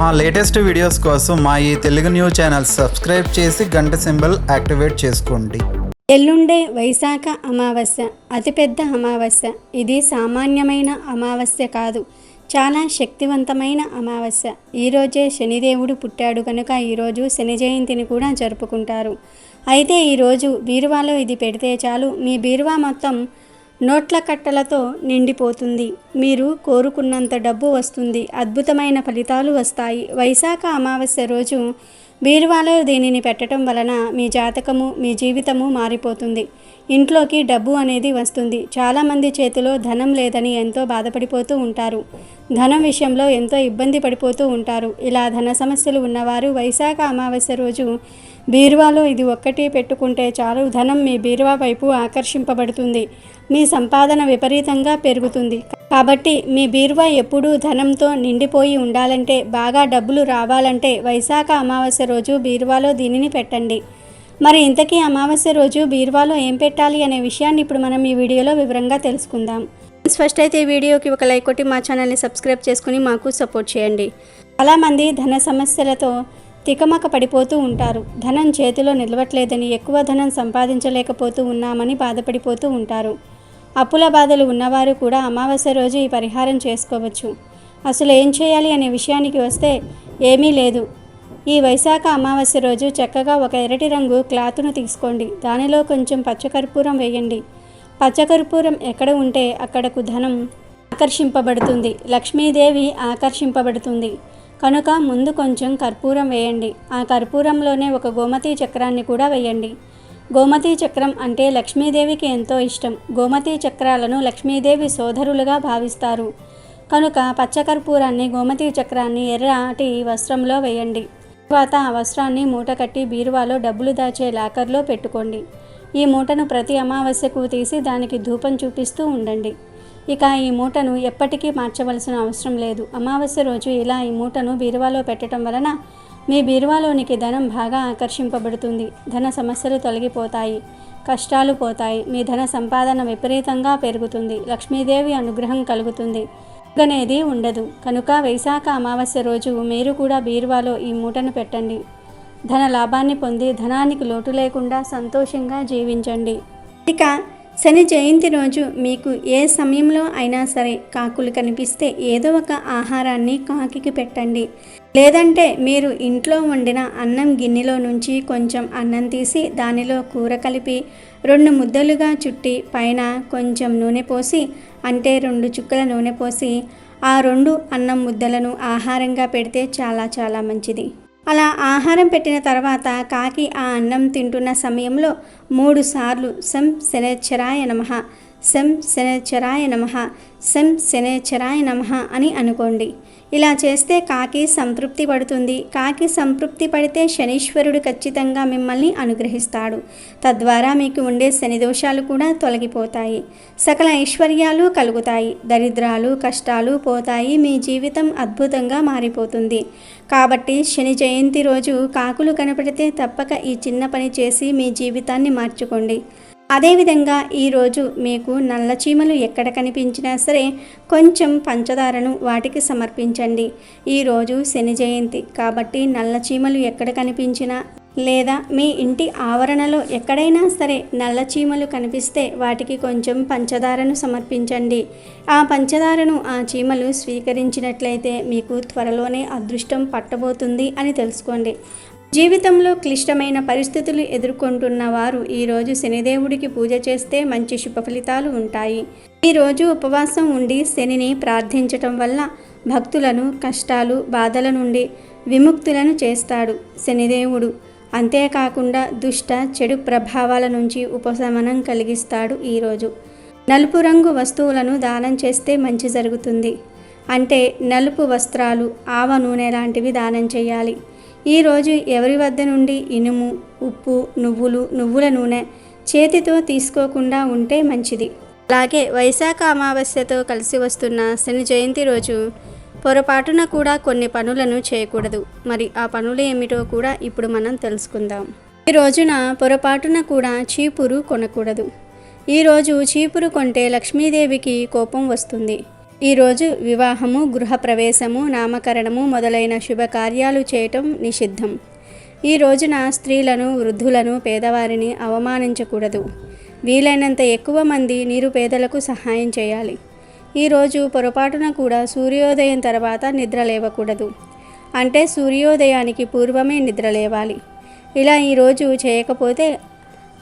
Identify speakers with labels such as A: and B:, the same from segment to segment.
A: మా latest videos కోసం మా ఈ తెలుగు న్యూస్ ఛానల్ సబ్స్క్రైబ్ చేసి గంట సింబల్ యాక్టివేట్ చేసుకోండి.
B: ఎల్లుండే వైశాఖ అమావాస్య అతిపెద్ద అమావాస్య. ఇది సామాన్యమైన అమావాస్య కాదు, చాలా శక్తివంతమైన అమావాస్య. ఈరోజే శనిదేవుడు పుట్టాడు కనుక ఈరోజు శని జయంతిని కూడా జరుపుకుంటారు. అయితే ఈరోజు బీరువాలో ఇది పెడితే చాలు, మీ బీరువా మొత్తం నోట్ల కట్టలతో నిండిపోతుంది. మీరు కోరుకున్నంత డబ్బు వస్తుంది, అద్భుతమైన ఫలితాలు వస్తాయి. వైశాఖ అమావాస్య రోజు బీరువాలో దీనిని పెట్టడం వలన మీ జాతకము, మీ జీవితము మారిపోతుంది. ఇంట్లోకి డబ్బు అనేది వస్తుంది. చాలామంది చేతిలో ధనం లేదని ఎంతో బాధపడిపోతూ ఉంటారు. ధనం విషయంలో ఎంతో ఇబ్బంది పడిపోతూ ఉంటారు. ఇలా ధన సమస్యలు ఉన్నవారు వైశాఖ అమావాస్య రోజు బీరువాలో ఇది ఒక్కటి పెట్టుకుంటే చాలు, ధనం మీ బీరువా వైపు ఆకర్షింపబడుతుంది. మీ సంపాదన విపరీతంగా పెరుగుతుంది. కాబట్టి మీ బీరువా ఎప్పుడూ ధనంతో నిండిపోయి ఉండాలంటే, బాగా డబ్బులు రావాలంటే వైశాఖ అమావాస్య రోజు బీరువాలో దీనిని పెట్టండి. మరి ఇంతకీ అమావాస్య రోజు బీరువాలో ఏం పెట్టాలి అనే విషయాన్ని ఇప్పుడు మనం ఈ వీడియోలో వివరంగా తెలుసుకుందాం. ఫస్ట్ అయితే ఈ వీడియోకి ఒక లైక్ కొట్టి మా ఛానల్ని సబ్స్క్రైబ్ చేసుకుని మాకు సపోర్ట్ చేయండి. చాలామంది ధన సమస్యలతో తికమక పడిపోతూ ఉంటారు. ధనం చేతిలో నిలవట్లేదని, ఎక్కువ ధనం సంపాదించలేకపోతూ ఉన్నామని బాధపడిపోతూ ఉంటారు. అప్పుల బాధలు ఉన్నవారు కూడా అమావాస్య రోజు ఈ పరిహారం చేసుకోవచ్చు. అసలు ఏం చేయాలి అనే విషయానికి వస్తే ఏమీ లేదు. ఈ వైశాఖ అమావాస్య రోజు చక్కగా ఒక ఎర్రటి రంగు క్లాత్ను తీసుకోండి. దానిలో కొంచెం పచ్చకర్పూరం వేయండి. పచ్చకర్పూరం ఎక్కడ ఉంటే అక్కడకు ధనం ఆకర్షింపబడుతుంది, లక్ష్మీదేవి ఆకర్షింపబడుతుంది. కనుక ముందు కొంచెం కర్పూరం వేయండి. ఆ కర్పూరంలోనే ఒక గోమతి చక్రాన్ని కూడా వేయండి. గోమతి చక్రం అంటే లక్ష్మీదేవికి ఎంతో ఇష్టం. గోమతి చక్రాలను లక్ష్మీదేవి సోదరులుగా భావిస్తారు. కనుక పచ్చకర్పూరాన్ని, గోమతి చక్రాన్ని ఎర్రటి వస్త్రంలో వేయండి. తర్వాత ఆ వస్త్రాన్ని మూట కట్టి బీరువాలో డబ్బులు దాచే లాకర్లో పెట్టుకోండి. ఈ మూటను ప్రతి అమావాస్యకు తీసి దానికి ధూపం చూపిస్తూ ఉండండి. ఇక ఈ మూటను ఎప్పటికీ మార్చవలసిన అవసరం లేదు. అమావాస్య రోజు ఇలా ఈ మూటను బీరువాలో పెట్టడం వలన మీ బీరువాలోనికి ధనం బాగా ఆకర్షింపబడుతుంది. ధన సమస్యలు తొలగిపోతాయి, కష్టాలు పోతాయి, మీ ధన సంపాదన విపరీతంగా పెరుగుతుంది, లక్ష్మీదేవి అనుగ్రహం కలుగుతుంది, అనేది ఉండదు. కనుక వైశాఖ అమావాస్య రోజు మీరు కూడా బీరువాలో ఈ మూటను పెట్టండి. ధన లాభాన్ని పొంది ధనానికి లోటు లేకుండా సంతోషంగా జీవించండి. ఇక శని జయంతి రోజు మీకు ఏ సమయంలో అయినా సరే కాకులు కనిపిస్తే ఏదో ఒక ఆహారాన్ని కాకికి పెట్టండి. లేదంటే మీరు ఇంట్లో వండిన అన్నం గిన్నెలో నుంచి కొంచెం అన్నం తీసి దానిలో కూర కలిపి 2 ముద్దలుగా చుట్టి పైన కొంచెం నూనె పోసి, అంటే 2 చుక్కల నూనె పోసి ఆ 2 అన్నం ముద్దలను ఆహారంగా పెడితే చాలా చాలా మంచిది. అలా ఆహారం పెట్టిన తర్వాత కాకి ఆ అన్నం తింటున్న సమయంలో 3 సార్లు సం శనేశ్వరాయ నమః, సం శనేశ్వరాయ నమః, సం శనేశ్వరాయ నమః అని అనుకోండి. ఇలా చేస్తే కాకి సంతృప్తి పడుతుంది. కాకి సంతృప్తి పడితే శనీశ్వరుడు ఖచ్చితంగా మిమ్మల్ని అనుగ్రహిస్తాడు. తద్వారా మీకు ఉండే శని దోషాలు కూడా తొలగిపోతాయి, సకల ఐశ్వర్యాలు కలుగుతాయి, దరిద్రాలు కష్టాలు పోతాయి, మీ జీవితం అద్భుతంగా మారిపోతుంది. కాబట్టి శని జయంతి రోజు కాకులు కనపడితే తప్పక ఈ చిన్న పని చేసి మీ జీవితాన్ని మార్చుకోండి. అదేవిధంగా ఈరోజు మీకు నల్ల చీమలు ఎక్కడ కనిపించినా సరే కొంచెం పంచదారను వాటికి సమర్పించండి. ఈరోజు శని జయంతి కాబట్టి నల్ల చీమలు ఎక్కడ కనిపించినా, లేదా మీ ఇంటి ఆవరణలో ఎక్కడైనా సరే నల్ల చీమలు కనిపిస్తే వాటికి కొంచెం పంచదారను సమర్పించండి. ఆ పంచదారను ఆ చీమలు స్వీకరించినట్లయితే మీకు త్వరలోనే అదృష్టం పట్టబోతుంది అని తెలుసుకోండి. జీవితంలో క్లిష్టమైన పరిస్థితులు ఎదుర్కొంటున్న వారు ఈరోజు శనిదేవుడికి పూజ చేస్తే మంచి శుభ ఫలితాలు ఉంటాయి. ఈరోజు ఉపవాసం ఉండి శనిని ప్రార్థించటం వల్ల భక్తులను కష్టాలు, బాధల నుండి విముక్తులను చేస్తాడు శనిదేవుడు. అంతేకాకుండా దుష్ట చెడు ప్రభావాల నుంచి ఉపశమనం కలిగిస్తాడు. ఈరోజు నలుపు రంగు వస్తువులను దానం చేస్తే మంచి జరుగుతుంది. అంటే నలుపు వస్త్రాలు, ఆవ నూనె లాంటివి దానం చేయాలి. ఈరోజు ఎవరి వద్ద నుండి ఇనుము, ఉప్పు, నువ్వుల నూనె చేతితో తీసుకోకుండా ఉంటే మంచిది. అలాగే వైశాఖ అమావాస్యతో కలిసి వస్తున్న శని జయంతి రోజు పొరపాటున కూడా కొన్ని పనులను చేయకూడదు. మరి ఆ పనులు ఏమిటో కూడా ఇప్పుడు మనం తెలుసుకుందాం. ఈ రోజున పొరపాటున కూడా చీపురు కొనకూడదు. ఈరోజు చీపురు కొంటే లక్ష్మీదేవికి కోపం వస్తుంది. ఈరోజు వివాహము, గృహప్రవేశము, నామకరణము మొదలైన శుభకార్యాలు చేయటం నిషిద్ధం. ఈ రోజున స్త్రీలను, వృద్ధులను, పేదవారిని అవమానించకూడదు. వీలైనంత ఎక్కువ మంది నిరుపేదలకు సహాయం చేయాలి. ఈరోజు పొరపాటున కూడా సూర్యోదయం తర్వాత నిద్ర లేవకూడదు. అంటే సూర్యోదయానికి పూర్వమే నిద్ర లేవాలి. ఇలా ఈరోజు చేయకపోతే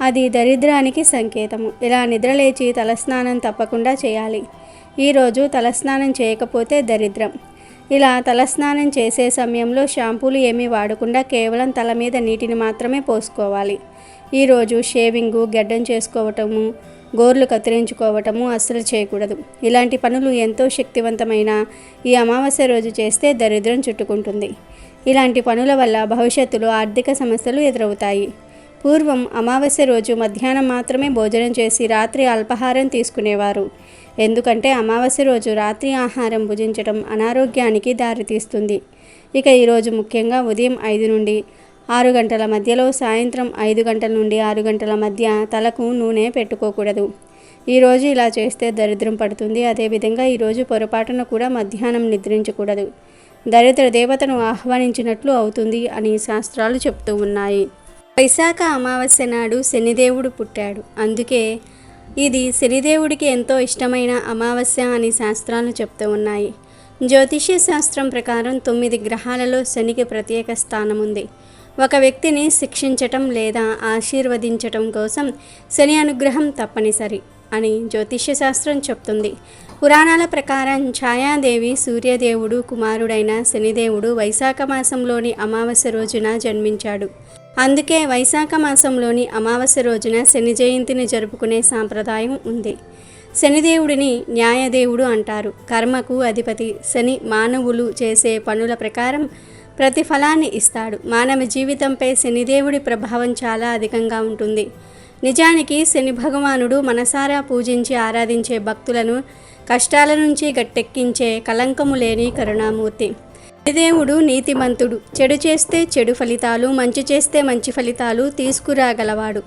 B: అది దరిద్రానికి సంకేతము. ఇలా నిద్రలేచి తలస్నానం తప్పకుండా చేయాలి. ఈరోజు తలస్నానం చేయకపోతే దరిద్రం. ఇలా తలస్నానం చేసే సమయంలో షాంపూలు ఏమీ వాడకుండా కేవలం తల మీద నీటిని మాత్రమే పోసుకోవాలి. ఈరోజు షేవింగు, గడ్డం చేసుకోవటము, గోర్లు కత్తిరించుకోవటము అస్సలు చేయకూడదు. ఇలాంటి పనులు ఎంతో శక్తివంతమైన ఈ అమావాస్య రోజు చేస్తే దరిద్రం చుట్టుకుంటుంది. ఇలాంటి పనుల వల్ల భవిష్యత్తులో ఆర్థిక సమస్యలు ఎదురవుతాయి. పూర్వం అమావాస్య రోజు మధ్యాహ్నం మాత్రమే భోజనం చేసి రాత్రి అల్పాహారం తీసుకునేవారు. ఎందుకంటే అమావాస్య రోజు రాత్రి ఆహారం భుజించడం అనారోగ్యానికి దారితీస్తుంది. ఇక ఈరోజు ముఖ్యంగా ఉదయం 5 నుండి 6 గంటల మధ్యలో, సాయంత్రం 5 గంటల నుండి 6 గంటల మధ్య తలకు నూనె పెట్టుకోకూడదు. ఈరోజు ఇలా చేస్తే దరిద్రం పడుతుంది. అదేవిధంగా ఈరోజు పొరపాటున కూడా మధ్యాహ్నం నిద్రించకూడదు. దరిద్ర దేవతను ఆహ్వానించినట్లు అవుతుంది అని శాస్త్రాలు చెప్తూ ఉన్నాయి. వైశాఖ అమావాస్య నాడు శనిదేవుడు పుట్టాడు. అందుకే ఇది శనిదేవుడికి ఎంతో ఇష్టమైన అమావాస్య అని శాస్త్రాలు చెప్తూ ఉన్నాయి. జ్యోతిష్య శాస్త్రం ప్రకారం 9 గ్రహాలలో శనికి ప్రత్యేక స్థానం ఉంది. ఒక వ్యక్తిని శిక్షించటం లేదా ఆశీర్వదించటం కోసం శని అనుగ్రహం తప్పనిసరి అని జ్యోతిష్య శాస్త్రం చెప్తుంది. పురాణాల ప్రకారం ఛాయాదేవి సూర్యదేవుడు కుమారుడైన శనిదేవుడు వైశాఖ మాసంలోని అమావాస్య రోజున జన్మించాడు. అందుకే వైశాఖ మాసంలోని అమావాస్య రోజున శని జయంతిని జరుపుకునే సాంప్రదాయం ఉంది. శనిదేవుడిని న్యాయదేవుడు అంటారు. కర్మకు అధిపతి శని మానవులు చేసే పనుల ప్రకారం ప్రతిఫలాన్ని ఇస్తాడు. మానవ జీవితంపై శనిదేవుడి ప్రభావం చాలా అధికంగా ఉంటుంది. నిజానికి శని భగవానుడు మనసారా పూజించి ఆరాధించే భక్తులను కష్టాల నుంచి గట్టెక్కించే కలంకము లేని కరుణామూర్తి. శనిదేవుడు నీతిమంతుడు. చెడు చేస్తే చెడు ఫలితాలు, మంచి చేస్తే మంచి ఫలితాలు తీసుకురాగలవాడు.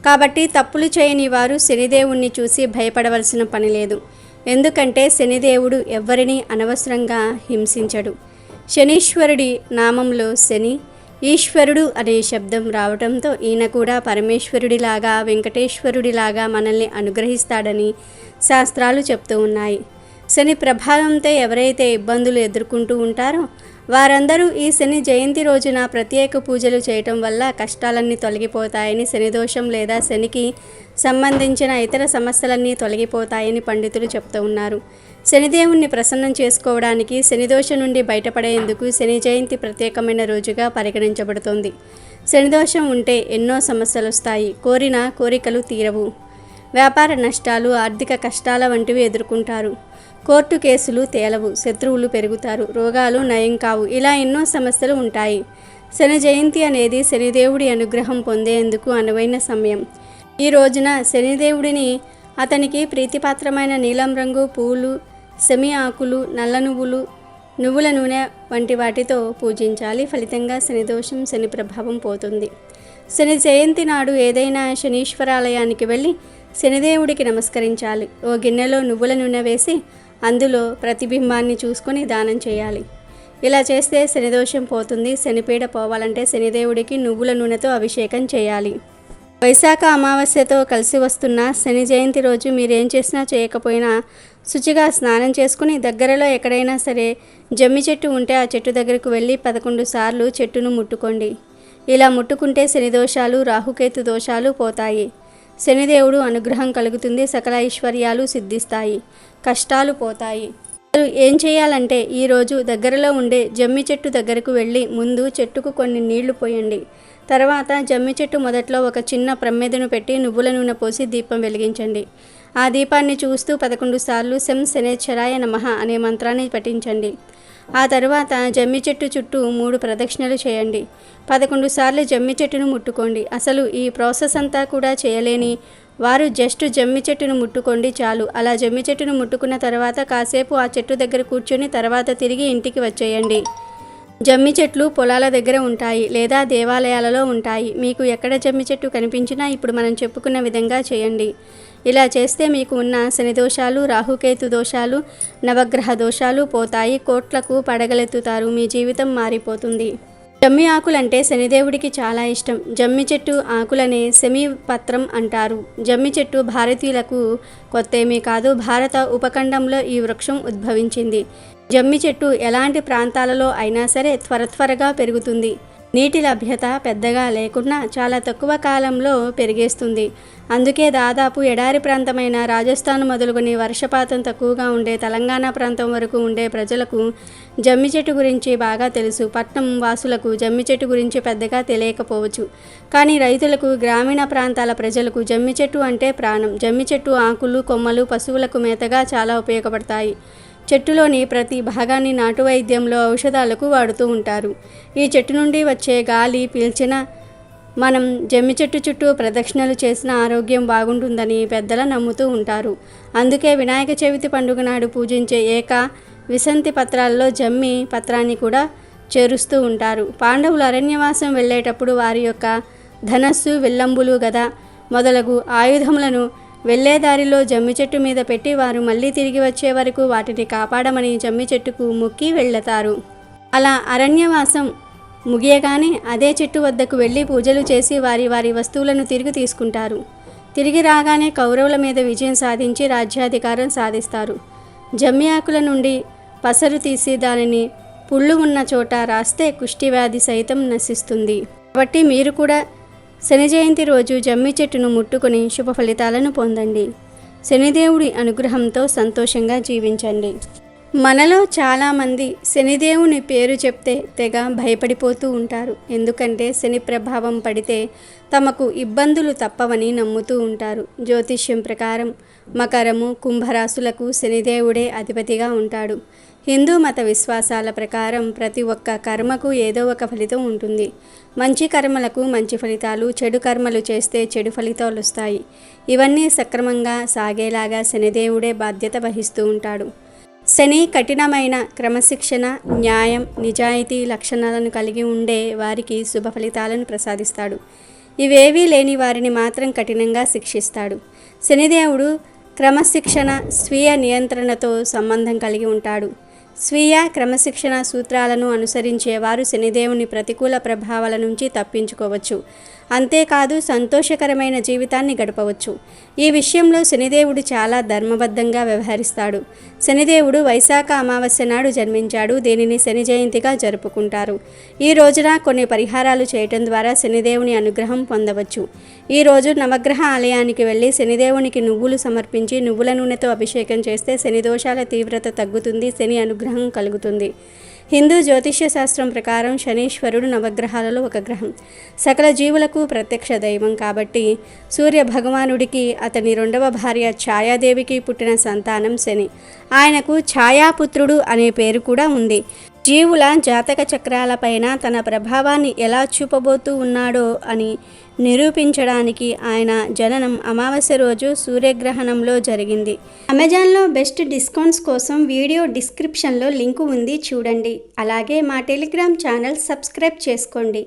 B: కాబట్టి తప్పులు చేయని వారు శనిదేవుణ్ణి చూసి భయపడవలసిన పని లేదు. ఎందుకంటే శనిదేవుడు ఎవ్వరినీ అనవసరంగా హింసించడు. శనీశ్వరుడి నామంలో శని, ఈశ్వరుడు అనే శబ్దం రావడంతో ఈయన కూడా పరమేశ్వరుడిలాగా, వెంకటేశ్వరుడిలాగా మనల్ని అనుగ్రహిస్తాడని శాస్త్రాలు చెప్తూ ఉన్నాయి. శని ప్రభావంతో ఎవరైతే ఇబ్బందులు ఎదుర్కొంటూ ఉంటారో వారందరూ ఈ శని జయంతి రోజున ప్రత్యేక పూజలు చేయటం వల్ల కష్టాలన్నీ తొలగిపోతాయని, శనిదోషం లేదా శనికి సంబంధించిన ఇతర సమస్యలన్నీ తొలగిపోతాయని పండితులు చెప్తూ ఉన్నారు. శనిదేవుణ్ణి ప్రసన్నం చేసుకోవడానికి, శనిదోషం నుండి బయటపడేందుకు శని జయంతి ప్రత్యేకమైన రోజుగా పరిగణించబడుతుంది. శనిదోషం ఉంటే ఎన్నో సమస్యలు వస్తాయి. కోరిన కోరికలు తీరవు. వ్యాపార నష్టాలు, ఆర్థిక కష్టాల వంటివి ఎదుర్కొంటారు. కోర్టు కేసులు తేలవు. శత్రువులు పెరుగుతారు. రోగాలు నయం కావు. ఇలా ఎన్నో సమస్యలు ఉంటాయి. శని జయంతి అనేది శనిదేవుడి అనుగ్రహం పొందేందుకు అనువైన సమయం. ఈ రోజున శనిదేవుడిని అతనికి ప్రీతిపాత్రమైన నీలం రంగు పూలు, సెమి ఆకులు, నల్ల నువ్వులు, నువ్వుల నూనె వంటి వాటితో పూజించాలి. ఫలితంగా శనిదోషం, శని ప్రభావం పోతుంది. శని జయంతి నాడు ఏదైనా శనీశ్వరాలయానికి వెళ్ళి శనిదేవుడికి నమస్కరించాలి. ఓ గిన్నెలో నువ్వుల నూనె వేసి అందులో ప్రతిబింబాన్ని చూసుకొని దానం చేయాలి. ఇలా చేస్తే శనిదోషం పోతుంది. శనిపీడ పోవాలంటే శనిదేవుడికి నువ్వుల నూనెతో అభిషేకం చేయాలి. వైశాఖ అమావాస్యతో కలిసి వస్తున్న శని జయంతి రోజు మీరేం చేసినా చేయకపోయినా శుచిగా స్నానం చేసుకుని దగ్గరలో ఎక్కడైనా సరే జమ్మి చెట్టు ఉంటే ఆ చెట్టు దగ్గరకు వెళ్ళి 11 సార్లు చెట్టును ముట్టుకోండి. ఇలా ముట్టుకుంటే శని దోషాలు, రాహుకేతు దోషాలు పోతాయి. శనిదేవుడు అనుగ్రహం కలుగుతుంది. సకల ఐశ్వర్యాలు సిద్ధిస్తాయి. కష్టాలు పోతాయి. ఏం చేయాలంటే ఈరోజు దగ్గరలో ఉండే జమ్మి చెట్టు దగ్గరకు వెళ్ళి ముందు చెట్టుకు కొన్ని నీళ్లు పోయండి. తర్వాత జమ్మి చెట్టు మొదట్లో ఒక చిన్న ప్రమ్మెదను పెట్టి నువ్వుల నూనె పోసి దీపం వెలిగించండి. ఆ దీపాన్ని చూస్తూ 11 సార్లు శం శనేశ్వరాయ నమః అనే మంత్రాన్ని పఠించండి. ఆ తరువాత జమ్మి చెట్టు చుట్టూ 3 ప్రదక్షిణలు చేయండి. 11 సార్లు జమ్మి చెట్టును ముట్టుకోండి. అసలు ఈ ప్రాసెస్ అంతా కూడా చేయలేని వారు జస్ట్ జమ్మి చెట్టును ముట్టుకోండి చాలు. అలా జమ్మి చెట్టును ముట్టుకున్న తర్వాత కాసేపు ఆ చెట్టు దగ్గర కూర్చొని తర్వాత తిరిగి ఇంటికి వచ్చేయండి. జమ్మి చెట్లు పొలాల దగ్గర ఉంటాయి లేదా దేవాలయాలలో ఉంటాయి. మీకు ఎక్కడ జమ్మి చెట్టు కనిపించినా ఇప్పుడు మనం చెప్పుకున్న విధంగా చేయండి. ఇలా చేస్తే మీకు ఉన్న శని దోషాలు, రాహుకేతు దోషాలు, నవగ్రహ దోషాలు పోతాయి. కోట్లకు పడగలెత్తుతారు. మీ జీవితం మారిపోతుంది. జమ్మి ఆకులంటే శనిదేవుడికి చాలా ఇష్టం. జమ్మి చెట్టు ఆకులనే సెమి పత్రం అంటారు. జమ్మి చెట్టు భారతీయులకు కొత్తేమీ కాదు. భారత ఉపఖండంలో ఈ వృక్షం ఉద్భవించింది. జమ్మి చెట్టు ఎలాంటి ప్రాంతాలలో అయినా సరే త్వరగా పెరుగుతుంది. నీటి లభ్యత పెద్దగా లేకున్నా చాలా తక్కువ కాలంలో పెరిగేస్తుంది. అందుకే దాదాపు ఎడారి ప్రాంతమైన రాజస్థాన్ మొదలుకొని వర్షపాతం తక్కువగా ఉండే తెలంగాణ ప్రాంతం వరకు ఉండే ప్రజలకు జమ్మి చెట్టు గురించి బాగా తెలుసు. పట్నం వాసులకు జమ్మి చెట్టు గురించి పెద్దగా తెలియకపోవచ్చు. కానీ రైతులకు, గ్రామీణ ప్రాంతాల ప్రజలకు జమ్మి చెట్టు అంటే ప్రాణం. జమ్మి చెట్టు ఆకులు, కొమ్మలు పశువులకు మేతగా చాలా ఉపయోగపడతాయి. చెట్టులోని ప్రతి భాగాన్ని నాటు వైద్యంలో ఔషధాలకు వాడుతూ ఉంటారు. ఈ చెట్టు నుండి వచ్చే గాలి పీల్చిన మనం జమ్మి చెట్టు చుట్టూ ప్రదక్షిణలు చేసిన ఆరోగ్యం బాగుంటుందని పెద్దలు నమ్ముతూ ఉంటారు. అందుకే వినాయక చవితి పండుగ నాడు పూజించే విసంతి పత్రాల్లో జమ్మి పత్రాన్ని కూడా చేరుస్తూ ఉంటారు. పాండవులు అరణ్యవాసం వెళ్ళేటప్పుడు వారి యొక్క ధనస్సు, విల్లంబులు, గద మొదలగు ఆయుధములను వెళ్ళేదారిలో జమ్మి చెట్టు మీద పెట్టి వారు మళ్ళీ తిరిగి వచ్చే వరకు వాటిని కాపాడమని జమ్మి చెట్టుకు మొక్కి వెళ్తారు. అలా అరణ్యవాసం ముగియగానే అదే చెట్టు వద్దకు వెళ్ళి పూజలు చేసి వారి వస్తువులను తిరిగి తీసుకుంటారు. తిరిగి రాగానే కౌరవుల మీద విజయం సాధించి రాజ్యాధికారం సాధిస్తారు. జమ్మి ఆకుల నుండి పసరు తీసి దానిని పుళ్ళు ఉన్న చోట రాస్తే కుష్ఠవ్యాధి సైతం నశిస్తుంది. కాబట్టి మీరు కూడా శని జయంతి రోజు జమ్మి చెట్టును ముట్టుకొని శుభ ఫలితాలను పొందండి. శనిదేవుడి అనుగ్రహంతో సంతోషంగా జీవించండి. మనలో చాలామంది శనిదేవుని పేరు చెప్తే తెగ భయపడిపోతూ ఉంటారు. ఎందుకంటే శని ప్రభావం పడితే తమకు ఇబ్బందులు తప్పవని నమ్ముతూ ఉంటారు. జ్యోతిష్యం ప్రకారం మకరము, కుంభరాశులకు శనిదేవుడే అధిపతిగా ఉంటాడు. హిందూ మత విశ్వాసాల ప్రకారం ప్రతి ఒక్క కర్మకు ఏదో ఒక ఫలితం ఉంటుంది. మంచి కర్మలకు మంచి ఫలితాలు, చెడు కర్మలు చేస్తే చెడు ఫలితాలు వస్తాయి. ఇవన్నీ సక్రమంగా సాగేలాగా శనిదేవుడే బాధ్యత వహిస్తూ ఉంటాడు. శని కఠినమైన క్రమశిక్షణ, న్యాయం, నిజాయితీ లక్షణాలను కలిగి ఉండే వారికి శుభ ఫలితాలను ప్రసాదిస్తాడు. ఇవేవీ లేని వారిని మాత్రం కఠినంగా శిక్షిస్తాడు. శనిదేవుడు క్రమశిక్షణ, స్వీయ నియంత్రణతో సంబంధం కలిగి ఉంటాడు. స్వీయ క్రమశిక్షణ సూత్రాలను అనుసరించేవారు శనిదేవుని ప్రతికూల ప్రభావాల నుంచి తప్పించుకోవచ్చు. అంతేకాదు సంతోషకరమైన జీవితాన్ని గడపవచ్చు. ఈ విషయంలో శనిదేవుడు చాలా ధర్మబద్ధంగా వ్యవహరిస్తాడు. శనిదేవుడు వైశాఖ అమావాస్య నాడు జన్మించాడు. దీనిని శని జయంతిగా జరుపుకుంటారు. ఈ రోజున కొన్ని పరిహారాలు చేయటం ద్వారా శనిదేవుని అనుగ్రహం పొందవచ్చు. ఈ రోజు నవగ్రహ ఆలయానికి వెళ్ళి శనిదేవునికి నువ్వులు సమర్పించి నువ్వుల నూనెతో అభిషేకం చేస్తే శని దోషాల తీవ్రత తగ్గుతుంది. శని అనుగ్రహం కలుగుతుంది. హిందూ జ్యోతిష్య శాస్త్రం ప్రకారం శనీశ్వరుడు నవగ్రహాలలో ఒక గ్రహం. సకల జీవులకు ప్రత్యక్ష దైవం కాబట్టి సూర్య భగవానుడికి అతని రెండవ భార్య ఛాయాదేవికి పుట్టిన సంతానం శని. ఆయనకు ఛాయాపుత్రుడు అనే పేరు కూడా ఉంది. జీవుల జాతక చక్రాలపైన తన ప్రభావాన్ని ఎలా చూపబోతూ ఉన్నాడో అని నిరూపించడానికి ఆయన జననం అమావాస్య రోజు సూర్యగ్రహణంలో జరిగింది. అమెజాన్లో బెస్ట్ డిస్కౌంట్స్ కోసం వీడియో డిస్క్రిప్షన్లో లింకు ఉంది, చూడండి. అలాగే మా టెలిగ్రామ్ ఛానల్ సబ్స్క్రైబ్ చేసుకోండి.